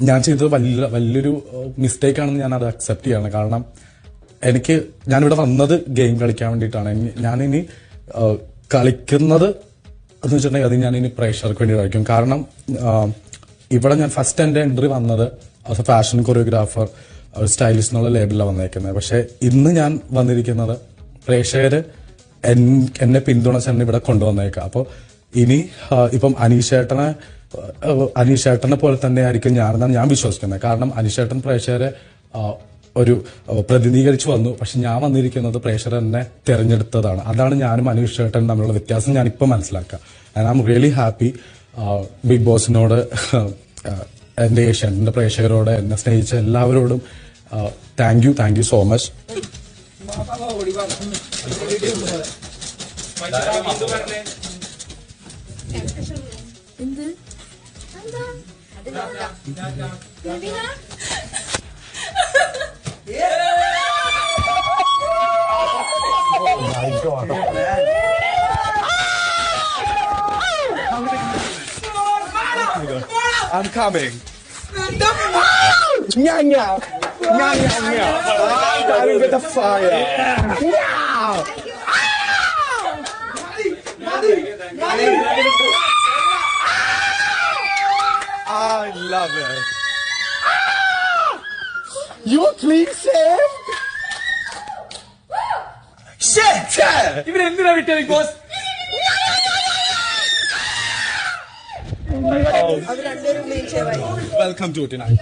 ഞാൻ ചെയ്തത് വലിയൊരു മിസ്റ്റേക്ക് ആണെന്ന് ഞാൻ അത് അക്സെപ്റ്റ് ചെയ്യാണ്. കാരണം ഞാനിവിടെ വന്നത് ഗെയിം കളിക്കാൻ വേണ്ടിയിട്ടാണ്. ഞാനിനി കളിക്കുന്നത് എന്ന് വെച്ചിട്ടുണ്ടെങ്കിൽ അത് ഞാനിനി പ്രേക്ഷകർക്ക് വേണ്ടി കളിക്കും. കാരണം ഇവിടെ ഞാൻ ഫസ്റ്റ് എന്റെ എൻട്രി വന്നത് as A fashion choreographer, stylist എന്നുള്ള ലേബിളിലാണ് വന്നേക്കുന്നത്. പക്ഷെ ഇന്ന് ഞാൻ വന്നിരിക്കുന്നത് പ്രേക്ഷകര് എന്നെ പിന്തുണച്ച് എന്നെ ഇവിടെ കൊണ്ടുവന്നേക്കാം. അപ്പോൾ ഇനി ഇപ്പം അനീഷേട്ടനെ പോലെ തന്നെ ആയിരിക്കും ഞാനെന്നാണ് ഞാൻ വിശ്വസിക്കുന്നത്. കാരണം അനീഷേട്ടൻ പ്രേക്ഷകരെ ഒരു പ്രതിനിധീകരിച്ചു വന്നു. പക്ഷെ ഞാൻ വന്നിരിക്കുന്നത് പ്രേക്ഷകർ എന്നെ തിരഞ്ഞെടുത്തതാണ്. അതാണ് ഞാനും അനീഷേട്ടനും തമ്മിലുള്ള വ്യത്യാസം ഞാനിപ്പോൾ മനസ്സിലാക്കുക. And I am really happy. Big ബോസിനോട്, എന്റെ ഏഷ്യാനെറ്റിന്റെ പ്രേക്ഷകരോട്, എന്നെ സ്നേഹിച്ച എല്ലാവരോടും thank you so much. I'm coming. Nya nya. Nya nya nya. I'm coming with the fire. Nya. I love it. You clean safe? Shit! ഇവരെന്തിനാ വിട്ടത് boss? Welcome to tonight.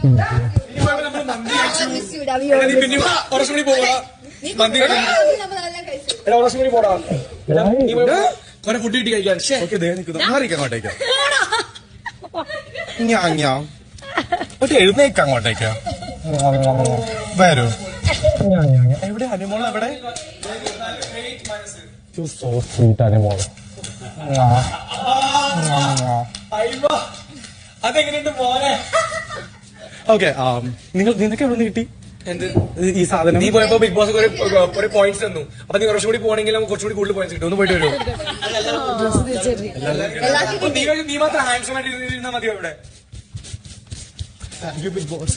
Food കിട്ടി കഴിക്കാൻ അങ്ങോട്ടേക്ക് എഴുന്നേക്ക് അങ്ങോട്ടേക്ക് വരൂ. എവിടെ അനുമോൾ? എവിടെ? So sweet Anumol. അതെങ്ങനെയുണ്ട് മോനെ? ഓക്കെ, നിനക്ക് എവിടെ നിന്ന് കിട്ടി ഈ സാധനം? നീ പോയപ്പോ ബിഗ് ബോസ് കുറെ പോയിന്റ്സ് തന്നു. അപ്പൊ നീ കുറച്ചുകൂടി പോകണമെങ്കിൽ നമുക്ക് കുറച്ചുകൂടി കൂടുതൽ പോയിന്റ്സ് കിട്ടും. ഒന്ന് പോയിട്ട് വരും. നീ മാത്രം ഹാൻഡ്സം ആയിട്ട് ഇരുന്നാൽ മതിയോ ഇവിടെ? Big boss.